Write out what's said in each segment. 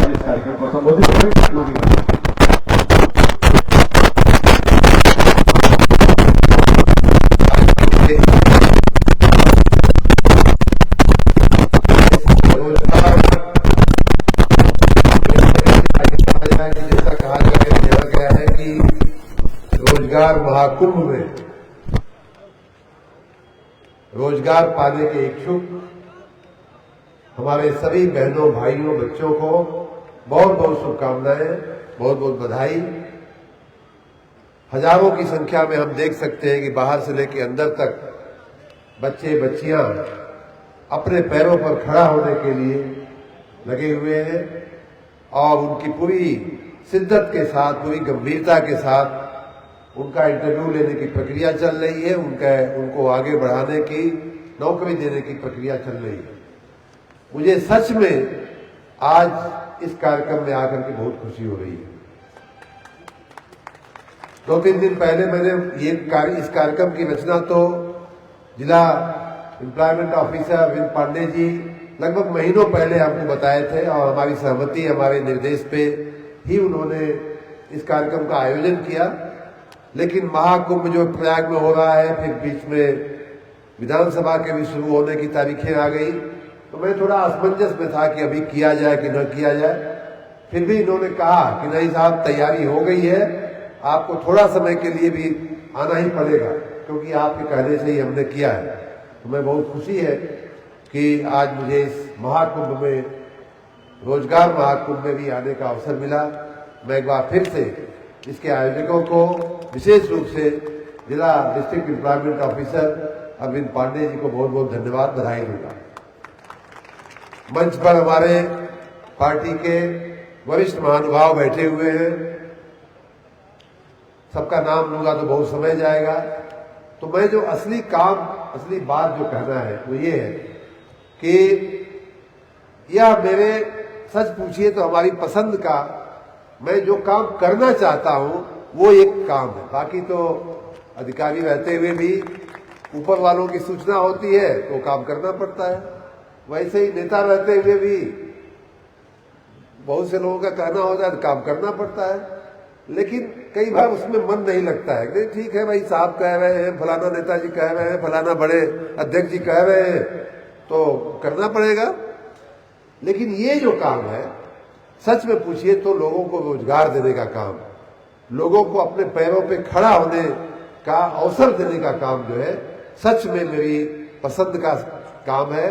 आज इस कार्यक्रम को संबोधित करेंगे। जैसा कहा गया है कि रोजगार महाकुंभ में रोजगार पाने के इच्छुक हमारे सभी बहनों, भाइयों, बच्चों को बहुत बहुत शुभकामनाएं, बहुत बहुत बधाई। हजारों की संख्या में हम देख सकते हैं कि बाहर से लेकर अंदर तक बच्चे बच्चियां अपने पैरों पर खड़ा होने के लिए लगे हुए हैं और उनकी पूरी शिद्दत के साथ, पूरी गंभीरता के साथ उनका इंटरव्यू लेने की प्रक्रिया चल रही है, उनको आगे बढ़ाने की, नौकरी देने की प्रक्रिया चल रही है। मुझे सच में आज इस कार्यक्रम में आकर के बहुत खुशी हो रही है। 2-3 दिन पहले मैंने इस कार्यक्रम की रचना तो जिला एम्प्लॉयमेंट ऑफिसर अरविंद पांडे जी लगभग महीनों पहले हमको बताए थे और हमारी सहमति, हमारे निर्देश पे ही उन्होंने इस कार्यक्रम का आयोजन किया। लेकिन महाकुंभ जो प्रयाग में हो रहा है, फिर बीच में विधानसभा के भी शुरू होने की तारीखें आ गई, तो मैं थोड़ा असमंजस में था कि अभी किया जाए कि न किया जाए। फिर भी इन्होंने कहा कि नहीं साहब, तैयारी हो गई है, आपको थोड़ा समय के लिए भी आना ही पड़ेगा, क्योंकि आपके कहने से ही हमने किया है। तो मैं बहुत खुशी है कि आज मुझे इस महाकुंभ में, रोजगार महाकुंभ में भी आने का अवसर मिला। मैं एक बार फिर से इसके आयोजकों को, विशेष रूप से जिला district employment officer Arvind Pandey ji को बहुत बहुत धन्यवाद, बधाई दूंगा। मंच पर हमारे पार्टी के वरिष्ठ महानुभाव बैठे हुए हैं, सबका नाम लूंगा तो बहुत समय जाएगा। तो मैं जो असली बात जो कहना है वो ये है कि यह मेरे, सच पूछिए तो हमारी पसंद का, मैं जो काम करना चाहता हूं वो एक काम है। बाकी तो अधिकारी रहते हुए भी ऊपर वालों की सूचना होती है तो काम करना पड़ता है, वैसे ही नेता रहते हुए भी बहुत से लोगों का कहना होता है तो काम करना पड़ता है। लेकिन कई बार उसमें मन नहीं लगता है कि ठीक है भाई, साहब कह रहे हैं, फलाना नेताजी कह रहे हैं, फलाना बड़े अध्यक्ष जी कह रहे हैं तो करना पड़ेगा। लेकिन ये जो काम है, सच में पूछिए तो लोगों को रोजगार देने का काम, लोगों को अपने पैरों पे खड़ा होने का अवसर देने का काम जो है, सच में मेरी पसंद का काम है।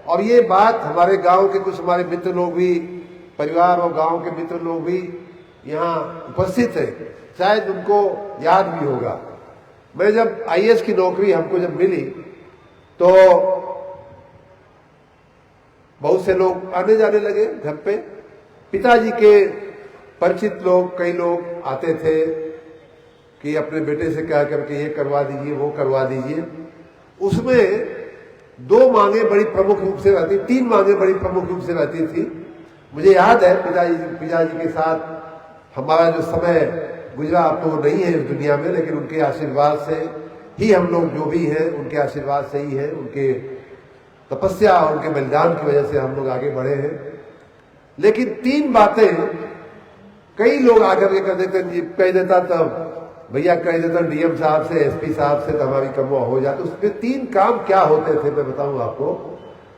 और ये बात हमारे गांव के कुछ हमारे मित्र लोग भी, परिवार और गांव के मित्र लोग भी यहाँ उपस्थित है, शायद उनको याद भी होगा। मैं जब आईएएस की नौकरी हमको जब मिली तो बहुत से लोग आने जाने लगे घर पे। पिताजी के परिचित लोग, कई लोग आते थे कि अपने बेटे से कह करके ये करवा दीजिए, वो करवा दीजिए। उसमें 2 मांगे बड़ी प्रमुख रूप से रहती, 3 मांगे बड़ी प्रमुख रूप से रहती थी। मुझे याद है पिताजी के साथ हमारा जो समय गुजरा, अब तो वो नहीं है इस दुनिया में, लेकिन उनके आशीर्वाद से ही हम लोग जो भी हैं, उनके आशीर्वाद से ही है, उनके तपस्या और उनके बलिदान की वजह से हम लोग आगे बढ़े हैं। लेकिन 3 बातें कई लोग आकर के कह देता, तब भैया कह देता डीएम साहब से, एसपी साहब से, तो हमारी कम हो जाती। उसमें 3 काम क्या होते थे मैं बताऊं आपको।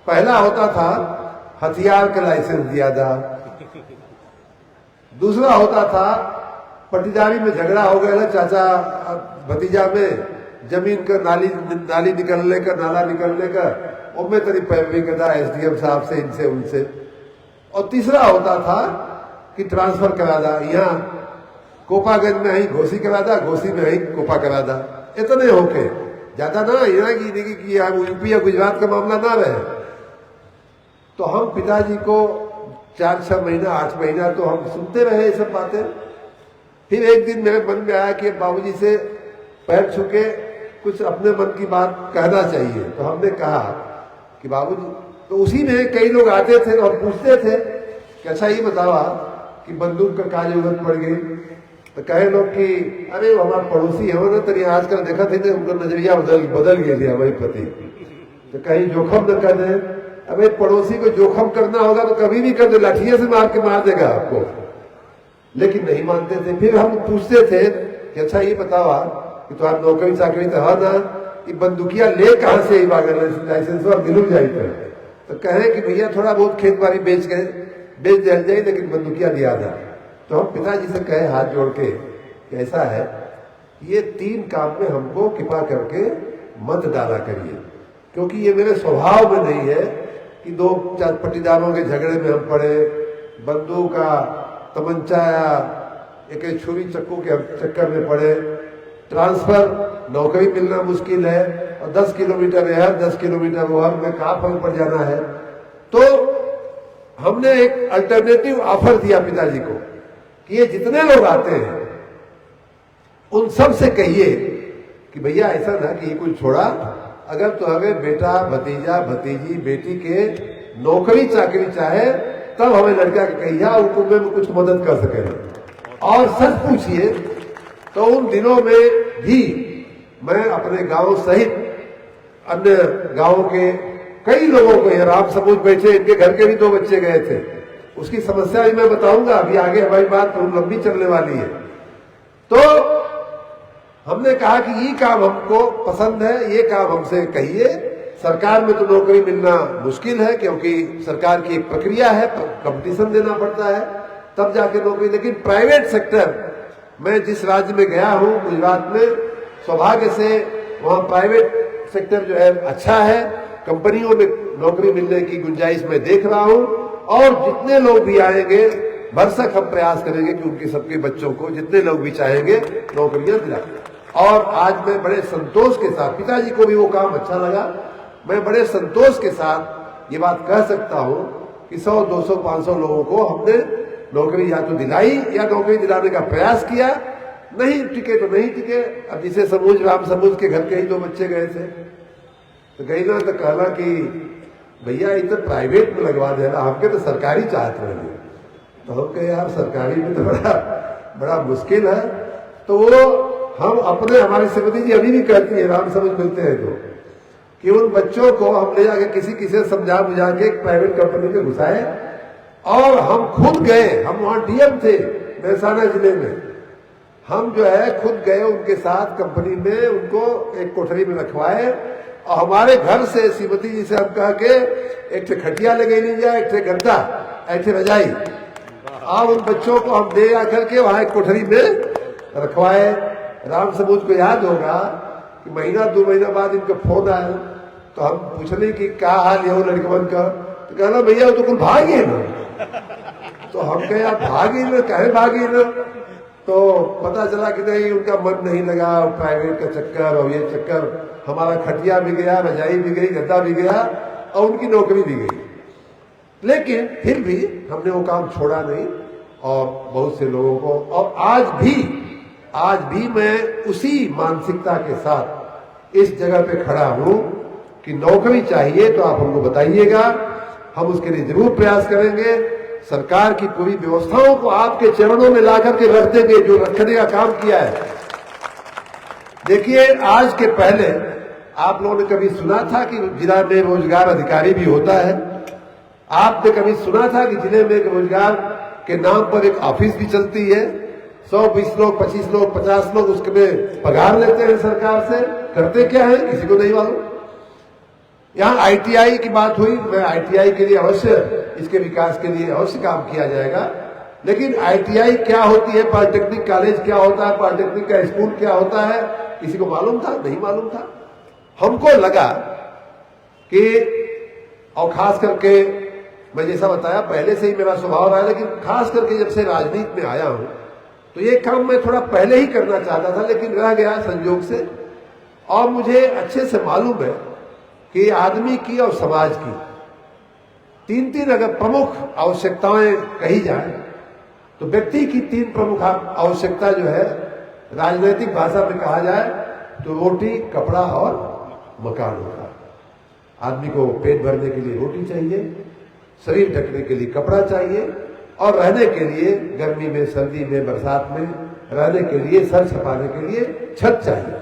पहला होता था हथियार का लाइसेंस दिया था, दूसरा होता था पट्टीदारी में झगड़ा हो गया चाचा भतीजा में, जमीन का नाली निकलने का, नाला निकलने का, और मैं तेरी पैरवी करता एसडीएम साहब से, इनसे उनसे। और तीसरा होता था कि ट्रांसफर करा दा, यहाँ कोपागंज में ही घोसी करा दा, घोसी में ही कोपा करा दा। इतने होके ज्यादा ना, यहाँ की यूपी या गुजरात का मामला ना रहे। तो हम पिताजी को 4-6 महीना, 8 महीना तो हम सुनते रहे ये सब बातें। फिर एक दिन मेरे मन में आया कि बाबूजी से पैर छू के कुछ अपने मन की बात कहना चाहिए। तो हमने कहा कि बाबूजी, तो उसी में कई लोग आते थे और पूछते थे कि अच्छा ये बताओ कि बंदूक का क्या जरूरत पड़ गई। तो कहे लोग कि अरे वो हमारा पड़ोसी है ना, तेरी आजकल देखा थे उनका नजरिया बदल गया वही पति, तो कहीं जोखम न कर दे, अब एक पड़ोसी को जोखम करना होगा तो कभी भी कर दो, लाठिया से मार के मार देगा आपको, लेकिन नहीं मानते थे। फिर हम पूछते थे कि अच्छा ये बताओ कि तो आप नौकरी चाकरी तो है ना, ये बंदूकिया ले कहां से लाइसेंस और मिलू जाए तो कहे कि भैया थोड़ा बहुत खेत बाड़ी बेच जल जाए, लेकिन बंदूकिया दिया था। तो हम पिताजी से कहे हाथ जोड़ के कि ऐसा है, ये 3 काम में हमको कृपा करके मत डाला करिए, क्योंकि ये मेरे स्वभाव में नहीं है कि 2 पट्टीदारों के झगड़े में हम पड़े, बंदूक का तमंचा या एक छुरी चक्कू के चक्कर में पड़े। ट्रांसफर नौकरी मिलना मुश्किल है और 10 किलोमीटर यह 10 किलोमीटर वह, में कहाँ फल पड़ जाना है। तो हमने एक अल्टरनेटिव ऑफर दिया पिताजी को कि ये जितने लोग आते हैं उन सब से कहिए कि भैया ऐसा ना कि ये कोई छोड़ा, अगर तो हमें बेटा भतीजा भतीजी बेटी के नौकरी चाकरी चाहे तब हमें लड़का के कहिया उनको में कुछ मदद कर सके। और सच पूछिए तो उन दिनों में भी मैं अपने गांव सहित अन्य गांवों के कई लोगों को, राम सबूत बैठे, इनके घर के भी 2 बच्चे गए थे, उसकी समस्या भी मैं बताऊंगा, अभी आगे हमारी बात तो लंबी चलने वाली है। तो हमने कहा कि ये काम हमको पसंद है, ये काम हमसे कहिए। सरकार में तो नौकरी मिलना मुश्किल है क्योंकि सरकार की एक प्रक्रिया है, कंपटीशन देना पड़ता है तब जाके नौकरी, लेकिन प्राइवेट सेक्टर, मैं जिस राज्य में गया हूं गुजरात में, सौभाग्य से वहां प्राइवेट सेक्टर जो है अच्छा है, कंपनियों में नौकरी मिलने की गुंजाइश मैं देख रहा हूं। और जितने लोग भी आएंगे भरसक हम प्रयास करेंगे कि उनके सबके बच्चों को जितने लोग भी चाहेंगे नौकरियां दिलाएं। और आज मैं बड़े संतोष के साथ, पिताजी को भी वो काम अच्छा लगा, मैं बड़े संतोष के साथ ये बात कह सकता हूं कि 100, 200, 500 लोगों को हमने नौकरी या तो दिलाई या नौकरी दिलाने का प्रयास किया। नहीं टिके तो नहीं टिके। अब जिसे समूज, राम समूज के घर के ही 2 बच्चे गए थे, तो गई ना तो कहला कि भैया ये तो प्राइवेट में लगवा देना, हमके तो सरकारी चाहते रहे। तो हम कहे यार सरकारी में तो बड़ा मुश्किल है। तो वो हम अपने, हमारी श्रीमती जी अभी भी कहती है, राम समझ मिलते हैं तो, कि उन बच्चों को हम ले जाके किसी से समझा बुझा के एक प्राइवेट कंपनी में घुसाए। और हम खुद गए, हम वहां डीएम थे महसाना जिले में, हम जो है खुद गए उनके साथ कंपनी में, उनको एक कोठरी में रखवाए और हमारे घर से श्रीमती जी से हम कह के एक खटिया लगे नहीं जाए, एक गद्दा, एक रजाई, और उन बच्चों को हम दे आकर के वहां एक कोठरी में रखवाए। राम सबूत को याद होगा कि महीना 2 महीना बाद इनका फोन आया, तो हम पूछने की क्या हाल है वो लड़कवन का, तो कहना भैया तो कुल भागे ना। तो हम कहे आप भागे ना, कहे भागे ना। तो पता चला कि नहीं, उनका मन नहीं लगा प्राइवेट का चक्कर और ये चक्कर, हमारा खटिया भी गया, रजाई भी गई, गद्दा भी गया और उनकी नौकरी भी गई। लेकिन फिर भी हमने वो काम छोड़ा नहीं और बहुत से लोगों को, और आज भी मैं उसी मानसिकता के साथ इस जगह पे खड़ा हूं कि नौकरी चाहिए तो आप हमको बताइएगा, हम उसके लिए जरूर प्रयास करेंगे। सरकार की पूरी व्यवस्थाओं को आपके चरणों में ला करके रख देंगे, जो रखने का काम किया है। देखिए, आज के पहले आप लोगों ने कभी सुना था कि जिला में रोजगार अधिकारी भी होता है? आपने कभी सुना था कि जिले में रोजगार के नाम पर एक ऑफिस भी चलती है? 100-20 लोग, 25 लोग, 50 लोग उसमें पगार लेते हैं सरकार से। करते क्या है किसी को नहीं मालूम। यहाँ आईटीआई की बात हुई, मैं आईटीआई के लिए अवश्य, इसके विकास के लिए अवश्य काम किया जाएगा। लेकिन आईटीआई क्या होती है, पॉलिटेक्निक कॉलेज क्या होता है, पॉलिटेक्निक का स्कूल क्या होता है, किसी को मालूम था? नहीं मालूम था। हमको लगा कि, और खास करके मैं जैसा बताया पहले से ही मेरा स्वभाव रहा है, लेकिन खास करके जब से राजनीति में आया हूं तो ये काम मैं थोड़ा पहले ही करना चाहता था, लेकिन रह गया संयोग से। और मुझे अच्छे से मालूम है कि आदमी की और समाज की 3 अगर प्रमुख आवश्यकताएं कही जाए तो व्यक्ति की 3 प्रमुख आवश्यकता जो है, राजनीतिक भाषा में कहा जाए तो रोटी, कपड़ा और मकान होगा। आदमी को पेट भरने के लिए रोटी चाहिए, शरीर ढकने के लिए कपड़ा चाहिए, और रहने के लिए गर्मी में, सर्दी में, बरसात में रहने के लिए, सर छपाने के लिए छत चाहिए।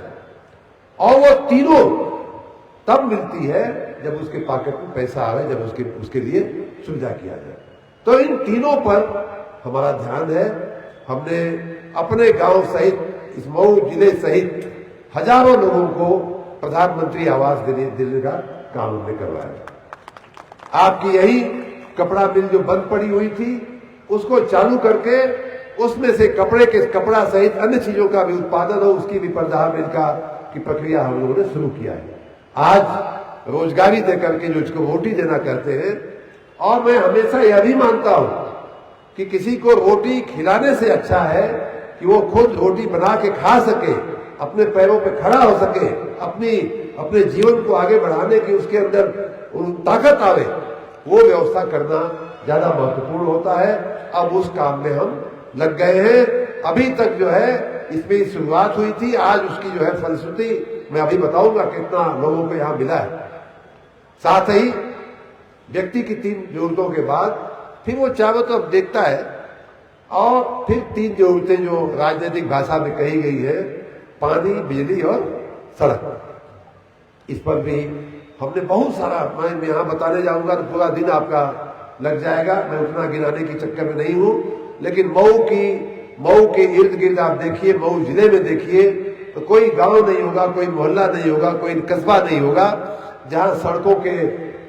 और वो तीनों तब मिलती है जब उसके पॉकेट में पैसा आवे, जब उसके लिए सुविधा किया जाए। तो इन तीनों पर हमारा ध्यान है। हमने अपने गांव सहित इस मऊ जिले सहित हजारों लोगों को प्रधानमंत्री आवास देने का काम हमने करवाया। आपकी यही कपड़ा मिल जो बंद पड़ी हुई थी उसको चालू करके उसमें से कपड़ा सहित अन्य चीजों का भी उत्पादन हो, उसकी भी प्रदाह मिल की प्रक्रिया हम लोगों ने शुरू किया है। आज रोजगारी देकर के जो इसको रोटी देना कहते हैं, और मैं हमेशा यह भी मानता हूं कि किसी को रोटी खिलाने से अच्छा है कि वो खुद रोटी बना के खा सके, अपने पैरों पे खड़ा हो सके, अपने जीवन को आगे बढ़ाने की उसके अंदर ताकत आवे, वो व्यवस्था करना ज्यादा महत्वपूर्ण होता है। अब उस काम में हम लग गए हैं। अभी तक जो है इसमें शुरुआत हुई थी, आज उसकी जो है फलश्रुति मैं अभी बताऊंगा कितना लोगों को यहां मिला है। साथ ही व्यक्ति की 3 जरूरतों के बाद फिर वो चारों तरफ देखता है और फिर 3 जरूरतें जो राजनीतिक भाषा में कही गई है, पानी, बिजली और सड़क, इस पर भी हमने बहुत सारा, मैं यहां बताने जाऊंगा तो पूरा दिन आपका लग जाएगा, मैं उतना गिनाने के चक्कर में नहीं हूं। लेकिन मऊ के इर्द गिर्द आप देखिए, मऊ जिले में देखिए तो कोई गांव नहीं होगा, कोई मोहल्ला नहीं होगा, कोई कस्बा नहीं होगा जहां सड़कों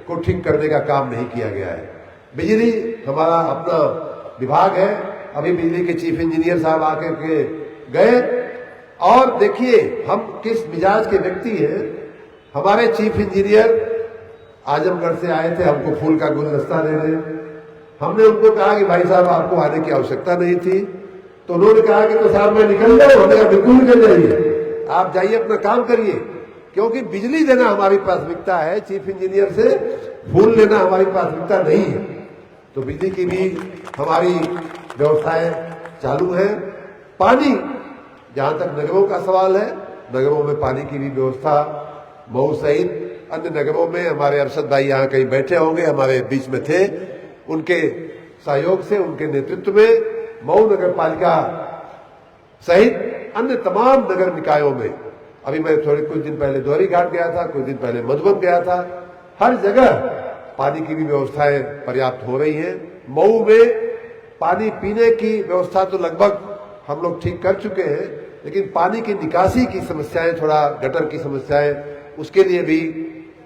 को ठीक करने का काम नहीं किया गया है। बिजली हमारा अपना विभाग है, अभी बिजली के चीफ इंजीनियर साहब आकर के गए और देखिए हम किस मिजाज के व्यक्ति हैं। हमारे चीफ इंजीनियर आजमगढ़ से आए थे, हमको फूल का गुलदस्ता दे रहे। हमने उनको कहा कि भाई साहब आपको आने की आवश्यकता नहीं थी, तो उन्होंने कहा कि तो साहब मैं निकल जाऊं। हमने कहा बिल्कुल निकल जाइए, आप जाइए अपना काम करिए, क्योंकि बिजली देना हमारी प्राथमिकता है, चीफ इंजीनियर से फूल लेना हमारी प्राथमिकता नहीं है। तो बिजली की भी हमारी व्यवस्थाएं चालू है। पानी, जहां तक नगरों का सवाल है, नगरों में पानी की भी व्यवस्था मऊ सहित अन्य नगरों में, हमारे अरशद भाई यहाँ कहीं बैठे होंगे, हमारे बीच में थे, उनके सहयोग से, उनके नेतृत्व में मऊ नगर पालिका सहित अन्य तमाम नगर निकायों में, अभी मैं कुछ दिन पहले दोहरी घाट गया था, कुछ दिन पहले मधुबन गया था, हर जगह पानी की भी व्यवस्थाएं पर्याप्त हो रही हैं। मऊ में पानी पीने की व्यवस्था तो लगभग हम लोग ठीक कर चुके हैं, लेकिन पानी की निकासी की समस्याएं, थोड़ा गटर की समस्याएं, उसके लिए भी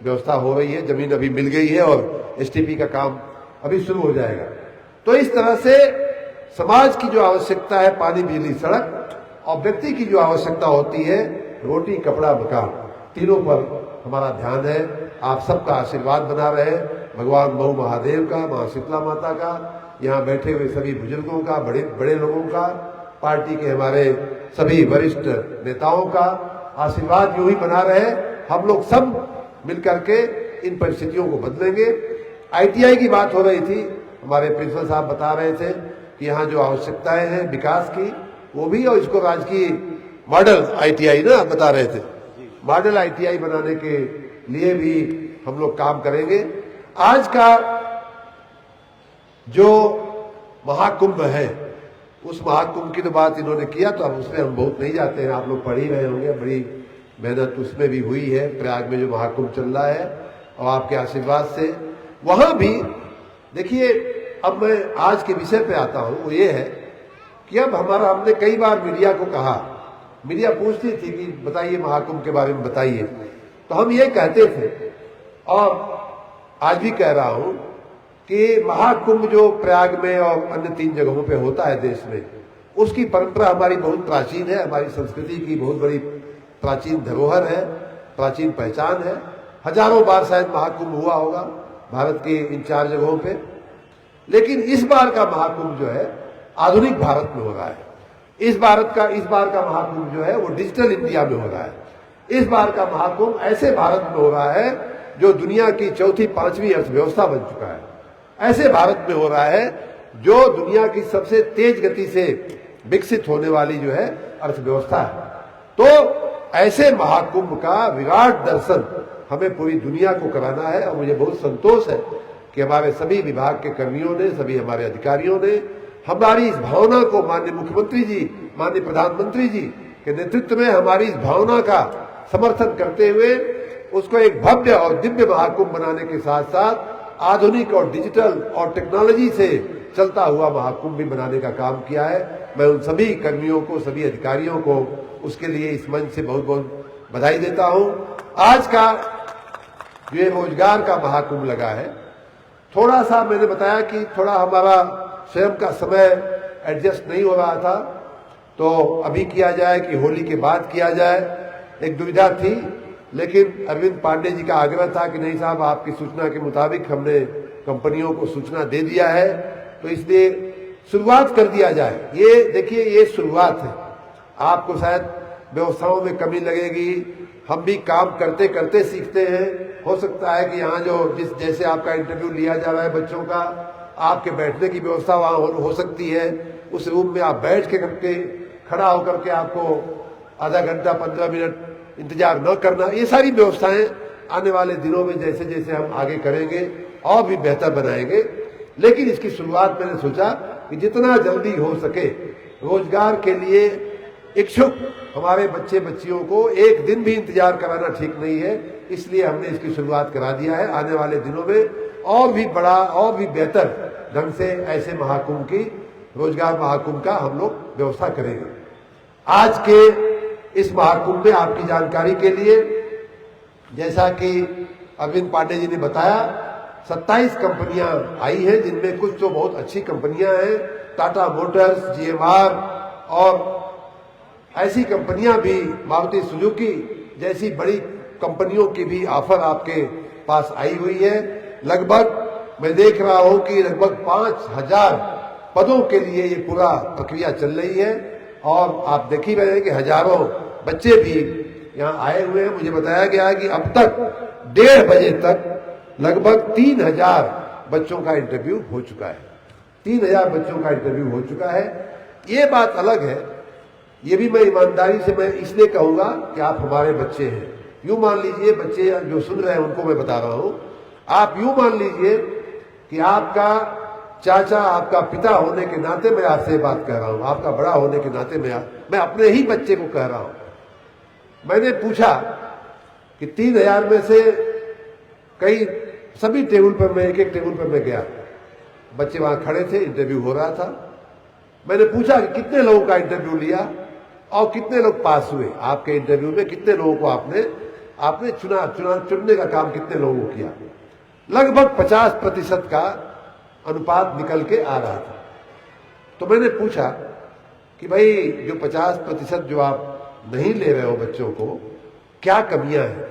व्यवस्था हो रही है। जमीन अभी मिल गई है और एसटीपी का काम अभी शुरू हो जाएगा। तो इस तरह से समाज की जो आवश्यकता है, पानी, बिजली, सड़क, और व्यक्ति की जो आवश्यकता होती है, रोटी, कपड़ा, मकान, तीनों पर हमारा ध्यान है। आप सबका आशीर्वाद बना रहे, भगवान मऊ महादेव का, मां शीतला माता का, यहाँ बैठे हुए सभी बुजुर्गों का, बड़े बड़े लोगों का, पार्टी के हमारे सभी वरिष्ठ नेताओं का आशीर्वाद यूं ही बना रहे। हम लोग सब मिलकर के इन परिस्थितियों को बदलेंगे। आईटीआई की बात हो रही थी, हमारे प्रिंसिपल साहब बता रहे थे कि यहाँ जो आवश्यकताएं हैं विकास की, वो भी, और इसको राजकीय मॉडल आईटीआई ना बता रहे थे, मॉडल आईटीआई बनाने के लिए भी हम लोग काम करेंगे। आज का जो महाकुंभ है, उस महाकुंभ की तो बात इन्होंने किया, तो अब उसमें हम बहुत नहीं जाते हैं, आप लोग पढ़ ही रहे होंगे, बड़ी मेहनत उसमें भी हुई है। प्रयाग में जो महाकुंभ चल रहा है, और आपके आशीर्वाद से वहां भी देखिए। अब मैं आज के विषय पे आता हूं, वो ये है कि अब हमने कई बार मीडिया को कहा, मीडिया पूछती थी कि बताइए महाकुंभ के बारे में बताइए, तो हम ये कहते थे और आज भी कह रहा हूं कि महाकुंभ जो प्रयाग में और अन्य 3 जगहों पे होता है देश में, उसकी परंपरा हमारी बहुत प्राचीन है, हमारी संस्कृति की बहुत बड़ी प्राचीन धरोहर है, प्राचीन पहचान है। हजारों बार शायद महाकुंभ हुआ होगा भारत के इन 4 जगहों पे, लेकिन इस बार का महाकुंभ जो है आधुनिक भारत में हो रहा है। इस बार का महाकुंभ जो है वो डिजिटल इंडिया में हो रहा है। इस बार का महाकुंभ ऐसे भारत में हो रहा है जो दुनिया की 4थी 5वीं अर्थव्यवस्था बन चुका है। ऐसे भारत में हो रहा है जो दुनिया की सबसे तेज गति से विकसित होने वाली जो है अर्थव्यवस्था है। तो ऐसे महाकुंभ का विराट दर्शन हमें पूरी दुनिया को कराना है, और मुझे बहुत संतोष है कि हमारे सभी विभाग के कर्मियों ने, सभी हमारे अधिकारियों ने हमारी इस भावना को, माननीय मुख्यमंत्री जी, माननीय प्रधानमंत्री जी के नेतृत्व में हमारी इस भावना का समर्थन करते हुए उसको एक भव्य और दिव्य महाकुंभ बनाने के साथ साथ आधुनिक और डिजिटल और टेक्नोलॉजी से चलता हुआ महाकुंभ भी बनाने का काम किया है। मैं उन सभी कर्मियों को, सभी अधिकारियों को उसके लिए इस मंच से बहुत बहुत बधाई देता हूं। आज का ये रोजगार का महाकुंभ लगा है, थोड़ा सा मैंने बताया कि थोड़ा हमारा स्वयं का समय एडजस्ट नहीं हो रहा था, तो अभी किया जाए कि होली के बाद किया जाए, एक दुविधा थी। लेकिन अरविंद पांडे जी का आग्रह था कि नहीं साहब, आपकी सूचना के मुताबिक हमने कंपनियों को सूचना दे दिया है, तो इसलिए शुरुआत कर दिया जाए। ये देखिए, ये शुरुआत है। आपको शायद व्यवस्थाओं में कमी लगेगी, हम भी काम करते करते सीखते हैं। हो सकता है कि यहाँ जो जैसे आपका इंटरव्यू लिया जा रहा है बच्चों का, आपके बैठने की व्यवस्था वहाँ हो सकती है, उस रूम में आप बैठ के करके खड़ा होकर के आपको आधा घंटा 15 मिनट इंतजार न करना, ये सारी व्यवस्थाएं आने वाले दिनों में जैसे जैसे हम आगे करेंगे और भी बेहतर बनाएंगे। लेकिन इसकी शुरुआत मैंने सोचा कि जितना जल्दी हो सके रोजगार के लिए इच्छुक हमारे बच्चे बच्चियों को एक दिन भी इंतजार कराना ठीक नहीं है, इसलिए हमने इसकी शुरुआत करा दिया है। आने वाले दिनों में और भी बड़ा और भी बेहतर ढंग से ऐसे महाकुंभ की, रोजगार महाकुंभ का हम लोग व्यवस्था करेंगे। आज के इस महाकुंभ में आपकी जानकारी के लिए, जैसा कि अरविंद पांडे जी ने बताया, 27 कंपनियां आई हैं, जिनमें कुछ तो बहुत अच्छी कंपनियां हैं, टाटा मोटर्स, GMR और ऐसी कंपनियां भी, मारुति सुजुकी जैसी बड़ी कंपनियों की भी ऑफर आपके पास आई हुई है। लगभग मैं देख रहा हूं कि लगभग 5000 पदों के लिए ये पूरा प्रक्रिया चल रही है, और आप देख ही रहे हैं कि हजारों बच्चे भी यहाँ आए हुए हैं। मुझे बताया गया है कि अब तक 1:30 बजे तक लगभग 3000 बच्चों का इंटरव्यू हो चुका है। 3000 बच्चों का इंटरव्यू हो चुका है। ये बात अलग है, ये भी मैं ईमानदारी से मैं इसलिए कहूंगा कि आप हमारे बच्चे हैं। यूं मान लीजिए, बच्चे जो सुन रहे हैं उनको मैं बता रहा हूं, आप यूं मान लीजिए कि आपका चाचा, आपका पिता होने के नाते मैं आपसे बात कह रहा हूं, आपका बड़ा होने के नाते मैं अपने ही बच्चे को कह रहा हूं। मैंने पूछा कि 3000 में से कई सभी टेबल पर, मैं एक एक टेबल पर मैं गया, बच्चे वहां खड़े थे, इंटरव्यू हो रहा था। मैंने पूछा कि कितने लोगों का इंटरव्यू लिया और कितने लोग पास हुए, आपके इंटरव्यू में कितने लोगों को आपने चुनने का काम कितने लोगों को किया। लगभग 50% का अनुपात निकल के आ रहा था। तो मैंने पूछा कि भाई जो 50% जो आप नहीं ले रहे हो बच्चों को, क्या कमियां हैं।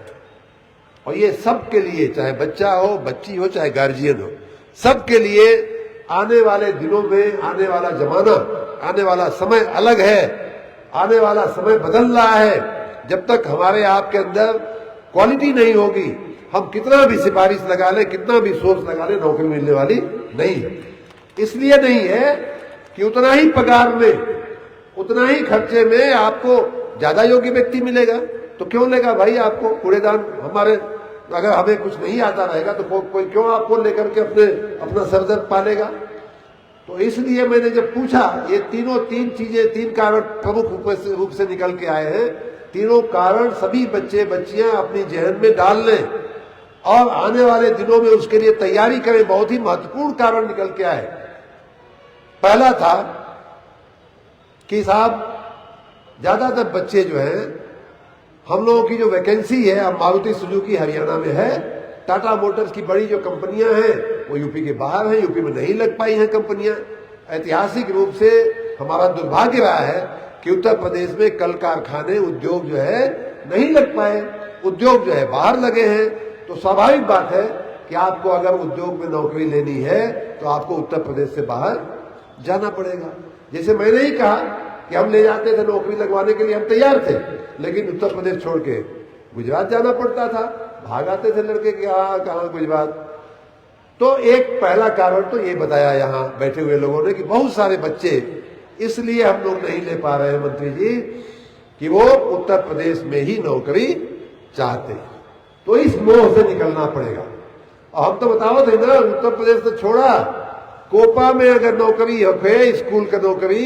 और ये सबके लिए, चाहे बच्चा हो, बच्ची हो, चाहे गार्जियन हो, सबके लिए आने वाले दिनों में, आने वाला जमाना, आने वाला समय अलग है, आने वाला समय बदल रहा है। जब तक हमारे आपके अंदर क्वालिटी नहीं होगी, हम कितना भी सिफारिश लगा लें, कितना भी सोर्स लगा लें, नौकरी मिलने वाली नहीं है। इसलिए नहीं है कि उतना ही पगार में, उतना ही खर्चे में आपको ज्यादा योग्य व्यक्ति मिलेगा। तो क्यों लेगा भाई आपको कूड़ेदान हमारे, अगर हमें कुछ नहीं आता रहेगा तो कोई क्यों आपको लेकर के अपना सरदर्द पालेगा। तो इसलिए मैंने जब पूछा, ये तीन चीजें, 3 कारण प्रमुख रूप से निकल के आए हैं। तीनों कारण सभी बच्चे बच्चियां अपनी जहन में डाल लें और आने वाले दिनों में उसके लिए तैयारी करें। बहुत ही महत्वपूर्ण कारण निकल के आए। पहला था कि साहब, ज्यादातर बच्चे जो हैं, हम लोगों की जो वैकेंसी है, अब मारुति सुजुकी हरियाणा में है, टाटा मोटर्स की बड़ी जो कंपनियां हैं वो यूपी के बाहर हैं, यूपी में नहीं लग पाई हैं कंपनियां। ऐतिहासिक रूप से हमारा दुर्भाग्य रहा है कि उत्तर प्रदेश में कल कारखाने, उद्योग जो है नहीं लग पाए, उद्योग जो है बाहर लगे हैं। तो स्वाभाविक बात है कि आपको अगर उद्योग में नौकरी लेनी है तो आपको उत्तर प्रदेश से बाहर जाना पड़ेगा। जैसे मैंने ही कहा कि हम ले जाते थे नौकरी लगवाने के लिए, हम तैयार थे, लेकिन उत्तर प्रदेश छोड़ के गुजरात जाना पड़ता था, भाग आते थे लड़के कि कहाँ गुजरात। तो एक पहला कारण तो ये बताया यहाँ बैठे हुए लोगों ने कि बहुत सारे बच्चे इसलिए हम लोग नहीं ले पा रहे हैं मंत्री जी कि वो उत्तर प्रदेश में ही नौकरी चाहते हैं। तो इस मोह से निकलना पड़ेगा। और हम तो बताओ थे ना, उत्तर प्रदेश तो छोड़ा, कोपा में अगर नौकरी होके, स्कूल का नौकरी,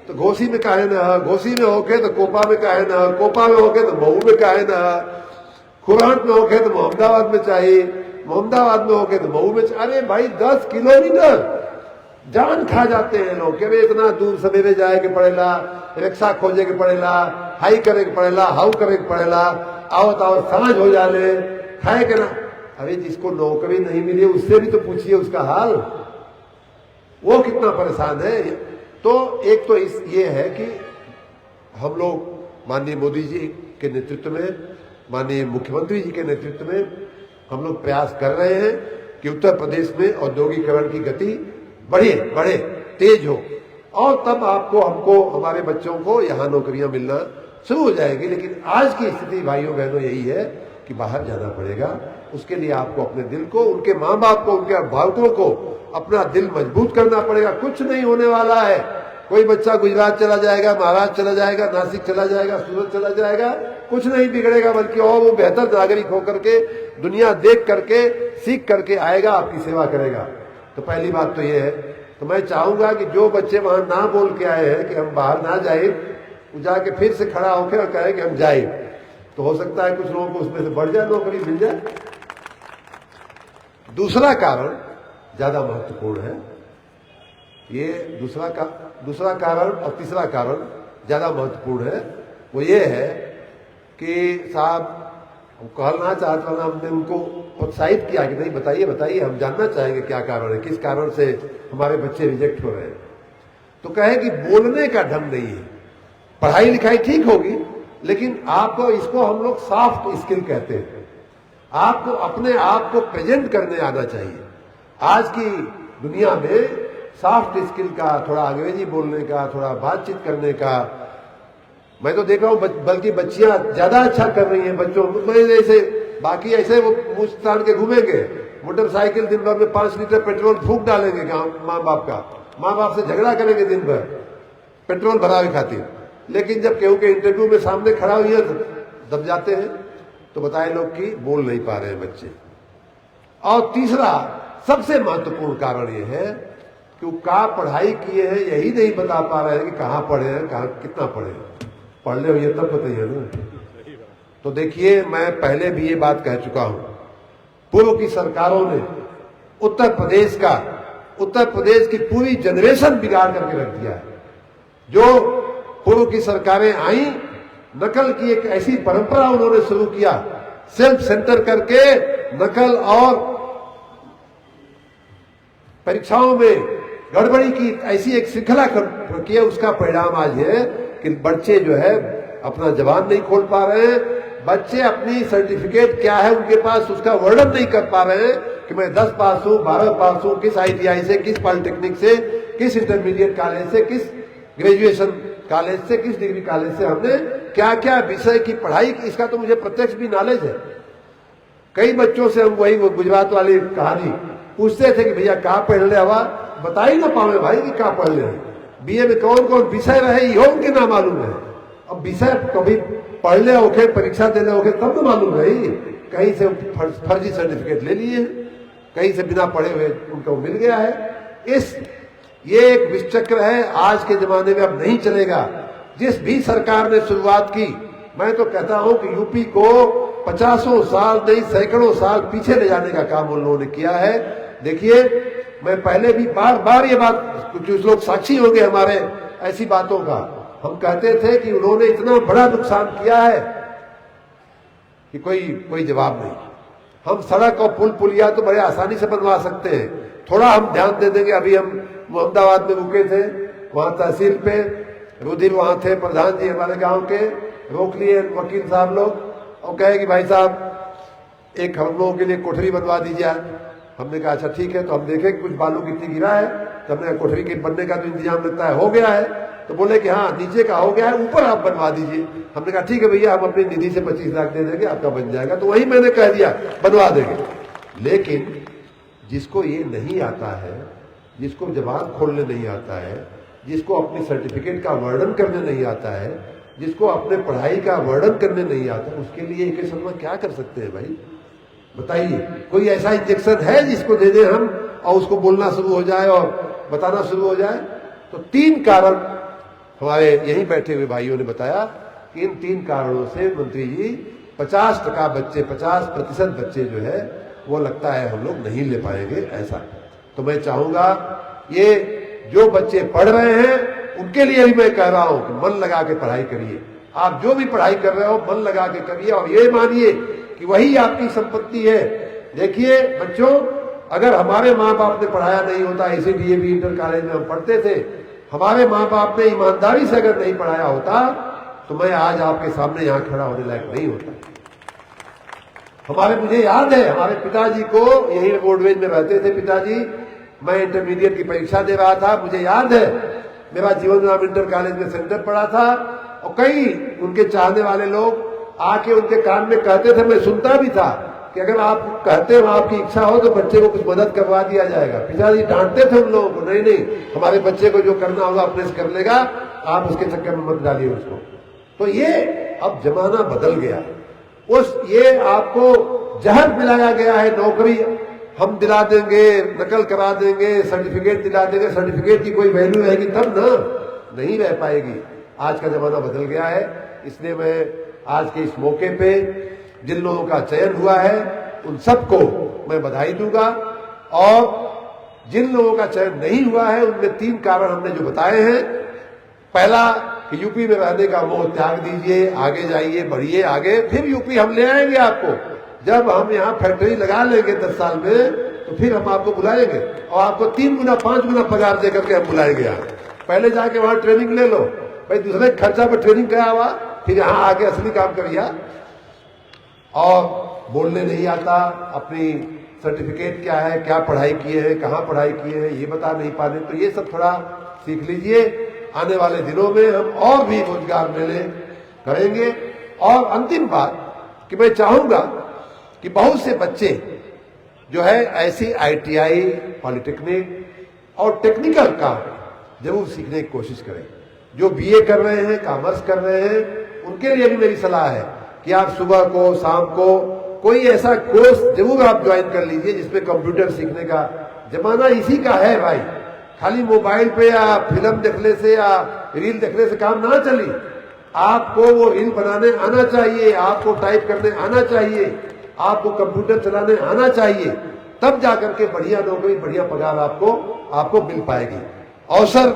तो घोसी में काहे ना, घोसी में होके तो कोपा में काहे ना, कोपा में होके तो मऊ में काहे ना, खुराट में होके तो मोहम्मदाबाद में चाहिए, मोहम्मदाबाद में होके तो मऊ में चाहिए। अरे भाई 10 किलोमीटर जान खा जाते हैं लोग कि भाई इतना दूर सवेरे जाए के पड़ेला, रिक्शा खोजे के पड़ेला, हाई करे के पड़ेला, हाउ करे के पड़ेला, आओ तो सांझ हो जाले, खाए के ना। अरे जिसको नौकरी नहीं मिली उससे भी तो पूछिए उसका हाल, वो कितना परेशान है। तो एक तो ये है कि हम लोग माननीय मोदी जी के नेतृत्व में, माननीय मुख्यमंत्री जी के नेतृत्व में हम लोग प्रयास कर रहे हैं कि उत्तर प्रदेश में औद्योगिकरण की गति बढ़े, तेज हो, और तब आपको हमको हमारे बच्चों को यहाँ नौकरियां मिलना शुरू हो जाएगी। लेकिन आज की स्थिति भाइयों बहनों यही है कि बाहर जाना पड़ेगा। उसके लिए आपको अपने दिल को, उनके माँ बाप को, उनके अभिभावकों को अपना दिल मजबूत करना पड़ेगा। कुछ नहीं होने वाला है। कोई बच्चा गुजरात चला जाएगा, महाराष्ट्र चला जाएगा, नासिक चला जाएगा, सूरत चला जाएगा, कुछ नहीं बिगड़ेगा, बल्कि और वो बेहतर नागरिक होकर के, दुनिया देख करके, सीख करके आएगा, आपकी सेवा करेगा। तो पहली बात तो ये है। तो मैं चाहूंगा कि जो बच्चे वहां ना बोल के आए हैं कि हम बाहर ना जाए, वो जाके फिर से खड़ा होकर और कहे कि हम जाए, तो हो सकता है कुछ लोगों को उसमें से बढ़ जाए, नौकरी मिल जाए। दूसरा कारण ज्यादा महत्वपूर्ण है। ये दूसरा कारण और तीसरा कारण ज्यादा महत्वपूर्ण है। वो ये है कि साहब हम कहना चाहते हैं, हमने उनको प्रोत्साहित किया कि नहीं बताइए, हम जानना चाहेंगे क्या कारण है, किस कारण से हमारे बच्चे रिजेक्ट हो रहे हैं। तो कहे कि बोलने का ढंग नहीं है। पढ़ाई लिखाई ठीक होगी, लेकिन आपको, इसको हम लोग सॉफ्ट स्किल कहते हैं, आपको अपने आप को प्रेजेंट करने आना चाहिए। आज की दुनिया में सॉफ्ट स्किल का, थोड़ा अंग्रेजी बोलने का, थोड़ा बातचीत करने का, मैं तो देख रहा हूं बल्कि बच्चियां ज्यादा अच्छा कर रही हैं। बच्चों में ऐसे, बाकी ऐसे वो मुंह तान के घूमेंगे, मोटरसाइकिल दिन भर में 5 लीटर पेट्रोल फूंक डालेंगे माँ बाप का, माँ बाप से झगड़ा करेंगे दिन भर पेट्रोल भरावे खातिर। लेकिन जब केहू के इंटरव्यू में सामने खड़ा हुई है दब जाते हैं। तो बताए लोग कि बोल नहीं पा रहे हैं बच्चे। और तीसरा सबसे महत्वपूर्ण कारण यह है कि वो क्या पढ़ाई किए हैं यही नहीं बता पा रहे हैं कि कहाँ पढ़े हैं, कहाँ कितना पढ़े हैं। पढ़ ले ये तब बताइए ना। तो देखिए, मैं पहले भी ये बात कह चुका हूं, पूर्व की सरकारों ने उत्तर प्रदेश की पूरी जनरेशन बिगाड़ करके रख दिया है। जो पूर्व की सरकारें आई, नकल की एक ऐसी परंपरा उन्होंने शुरू किया, सेल्फ सेंटर करके नकल और परीक्षाओं में गड़बड़ी की ऐसी एक श्रृंखला किया। उसका परिणाम आज है कि बच्चे जो है अपना जबान नहीं खोल पा रहे हैं। बच्चे अपनी सर्टिफिकेट क्या है उनके पास, उसका वर्णन नहीं कर पा रहे हैं कि मैं 10 पास हूं, 12 पास हूं, किस ITI से, किस पॉलिटेक्निक से, किस इंटरमीडिएट कॉलेज से, किस ग्रेजुएशन कॉलेज से, किस डिग्री कॉलेज से हमने क्या क्या विषय की पढ़ाई की। इसका तो मुझे प्रत्यक्ष भी नॉलेज है। कई बच्चों से हम वही वो गुजरात वाली कहानी पूछते थे कि भैया कहाँ पढ़ ले हवा, बता ही ना पावे भाई कि कहाँ पढ़ ले। BA में कौन कौन विषय रहे ये उनके ना मालूम है। अब विषय कभी पढ़ ले होके, परीक्षा देने होके तब तो मालूम रही। कहीं से फर्जी सर्टिफिकेट ले लिए, कहीं से बिना पढ़े हुए उनको मिल गया है। ये एक विषचक्र है, आज के जमाने में अब नहीं चलेगा। जिस भी सरकार ने शुरुआत की, मैं तो कहता हूं कि यूपी को 50 साल नहीं सैकड़ों साल पीछे ले जाने का काम उन लोगों ने किया है। देखिए, मैं पहले भी बार ये बात, कुछ लोग साक्षी होंगे हमारे ऐसी बातों का, हम कहते थे कि उन्होंने इतना बड़ा नुकसान किया है कि कोई जवाब नहीं। हम सड़क और पुल पुलिया तो बड़े आसानी से बनवा सकते हैं, थोड़ा हम ध्यान दे देंगे। अभी हम मोहम्मदाबाद में रुके थे, वहां तहसील पे रुधिर वहां थे, प्रधान जी हमारे गांव के, रोक लिए वकील साहब लोग और कहे कि भाई साहब एक हम लोगों के लिए कोठरी बनवा दीजिए। हमने कहा अच्छा ठीक है। तो हम देखे कुछ बालू कितनी गिरा है, तो हमने कोठरी के बनने का तो इंतजाम लगता है हो गया है। तो बोले कि हाँ नीचे का हो गया है, ऊपर आप बनवा दीजिए। हमने कहा ठीक है भैया, हम अपनी निधि से 25 लाख दे देंगे, आपका बन जाएगा। तो वही मैंने कह दिया बनवा देंगे। लेकिन जिसको ये नहीं आता है, जिसको जबान खोलने नहीं आता है, जिसको अपनी सर्टिफिकेट का वर्णन करने नहीं आता है, जिसको अपने पढ़ाई का वर्णन करने नहीं आता, उसके लिए एक शर्मा क्या कर सकते हैं भाई बताइए। कोई ऐसा इंजेक्शन है जिसको दे दें हम और उसको बोलना शुरू हो जाए और बताना शुरू हो जाए? तो 3 कारण हमारे यहीं बैठे हुए भाइयों ने बताया कि इन 3 कारणों से मंत्री जी 50% बच्चे, 50% बच्चे जो है वो लगता है हम लोग नहीं ले पाएंगे ऐसा। तो मैं चाहूंगा ये जो बच्चे पढ़ रहे हैं उनके लिए भी मैं कह रहा हूं कि मन लगा के पढ़ाई करिए। आप जो भी पढ़ाई कर रहे हो मन लगा के करिए और ये मानिए कि वही आपकी संपत्ति है। देखिए बच्चों, अगर हमारे माँ बाप ने पढ़ाया नहीं होता, इसीलिए भी इंटर कॉलेज में हम पढ़ते थे, हमारे माँ बाप ने ईमानदारी से अगर नहीं पढ़ाया होता तो मैं आज आपके सामने यहां खड़ा होने लायक नहीं होता। मुझे याद है हमारे पिताजी को, यही रोडवेज में रहते थे पिताजी, मैं इंटरमीडिएट की परीक्षा दे रहा था, मुझे याद है मेरा जीवन राम इंटर कॉलेज में सेंटर पड़ा था और कई उनके चाहने वाले लोग आके उनके कान में कहते थे, मैं सुनता भी था कि अगर आप कहते हो आपकी इच्छा हो तो बच्चे को कुछ मदद करवा दिया जाएगा। पिताजी डांटते थे उन लोगों को, नहीं नहीं, हमारे बच्चे को जो करना होगा अपने से कर लेगा, आप उसके चक्कर में मत डालिए उसको। तो ये अब जमाना बदल गया। ये आपको जहर पिलाया गया है, नौकरी हम दिला देंगे, नकल करा देंगे, सर्टिफिकेट दिला देंगे, सर्टिफिकेट की कोई वैल्यू रहेगी तब ना, नहीं रह पाएगी। आज का जमाना बदल गया है, इसलिए मैं आज के इस मौके पे जिन लोगों का चयन हुआ है उन सबको मैं बधाई दूंगा और जिन लोगों का चयन नहीं हुआ है उनमें 3 कारण हमने जो बताए हैं। पहला कि यूपी में रहने का मोह त्याग दीजिए, आगे जाइए, बढ़िए आगे, फिर यूपी हम ले आएंगे आपको। जब हम यहाँ फैक्ट्री लगा लेंगे 10 साल में तो फिर हम आपको बुलाएंगे और आपको 3 गुना 5 गुना पगार देकर के हम बुलाएंगे यहाँ। पहले जाके वहां ट्रेनिंग ले लो भाई, दूसरे खर्चा पर ट्रेनिंग कराया हुआ, फिर यहाँ आके असली काम करिए। और बोलने नहीं आता, अपनी सर्टिफिकेट क्या है, क्या पढ़ाई किए हैं, कहाँ पढ़ाई किए हैं, ये बता नहीं पाने, तो ये सब थोड़ा सीख लीजिए। आने वाले दिनों में हम और भी रोजगार मेले करेंगे। और अंतिम बात कि मैं चाहूंगा कि बहुत से बच्चे जो है ऐसी ITI, पॉलिटेक्निक और टेक्निकल काम जरूर सीखने की कोशिश करें। जो BA कर रहे हैं, कॉमर्स कर रहे हैं, उनके लिए भी मेरी सलाह है कि आप सुबह को, शाम को कोई ऐसा कोर्स जरूर आप ज्वाइन कर लीजिए जिसमें कंप्यूटर सीखने का जमाना इसी का है भाई। खाली मोबाइल पे या फिल्म देखने से या रील देखने से काम ना चली। आपको वो रील बनाने आना चाहिए, आपको टाइप करने आना चाहिए, आपको कंप्यूटर चलाने आना चाहिए, तब जाकर के बढ़िया नौकरी, बढ़िया पगार आपको मिल पाएगी। अवसर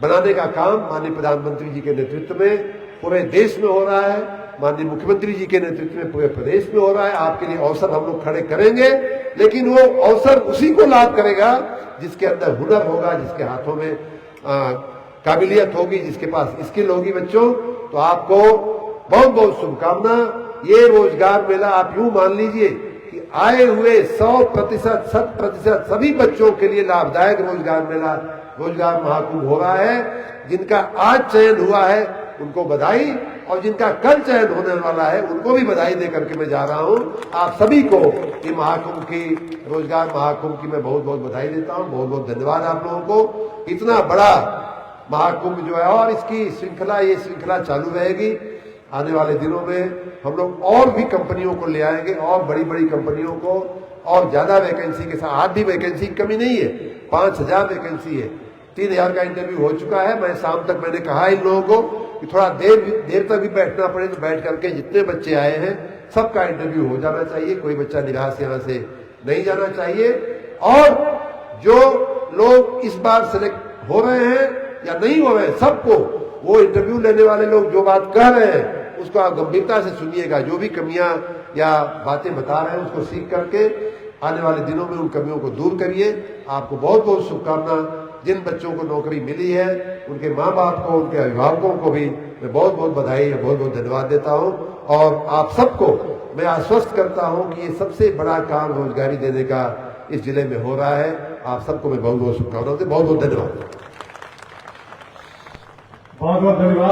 बनाने का काम माननीय प्रधानमंत्री जी के नेतृत्व में पूरे देश में हो रहा है, माननीय मुख्यमंत्री जी के नेतृत्व में पूरे प्रदेश में हो रहा है। आपके लिए अवसर हम लोग खड़े करेंगे, लेकिन वो अवसर उसी को लाभ करेगा जिसके अंदर हुनर होगा, जिसके हाथों में काबिलियत होगी, जिसके पास स्किल होगी। बच्चों, तो आपको बहुत बहुत शुभकामना। ये रोजगार मेला आप यूं मान लीजिए कि आए हुए 100%, 100% सभी बच्चों के लिए लाभदायक रोजगार मेला, रोजगार महाकुंभ हो रहा है। जिनका आज चयन हुआ है उनको बधाई, और जिनका कल चयन होने वाला है उनको भी बधाई देकर के मैं जा रहा हूं। आप सभी को ये महाकुंभ की, रोजगार महाकुंभ की मैं बहुत बहुत बधाई देता हूं। बहुत बहुत धन्यवाद आप लोगों को। इतना बड़ा महाकुंभ जो है और इसकी श्रृंखला, ये श्रृंखला चालू रहेगी। आने वाले दिनों में हम लोग और भी कंपनियों को ले आएंगे, और बड़ी बड़ी कंपनियों को, और ज्यादा वैकेंसी के साथ। आज भी वैकेंसी की कमी नहीं है, 5000 वैकेंसी है। 3000 का इंटरव्यू हो चुका है। मैं शाम तक मैंने कहा इन लोगों को कि थोड़ा देर तक भी बैठना पड़े तो बैठ करके जितने बच्चे आए हैं सबका इंटरव्यू हो जाना चाहिए। कोई बच्चा निराश यहाँ से नहीं जाना चाहिए। और जो लोग इस बार सिलेक्ट हो रहे हैं या नहीं हो रहे हैं, सबको वो इंटरव्यू लेने वाले लोग जो बात कह रहे हैं उसको आप गंभीरता से सुनिएगा। जो भी कमियां या बातें बता रहे हैं उसको सीख करके आने वाले दिनों में उन कमियों को दूर करिए। आपको बहुत बहुत शुभकामना। जिन बच्चों को नौकरी मिली है उनके माँ बाप को, उनके अभिभावकों को भी मैं बहुत बहुत बधाई और बहुत बहुत धन्यवाद देता हूँ। और आप सबको मैं आश्वस्त करता हूँ कि ये सबसे बड़ा काम रोजगारी देने का इस जिले में हो रहा है। आप सबको मैं बहुत बहुत शुभकामनाएं, बहुत बहुत धन्यवाद। बहुत बहुत धन्यवाद।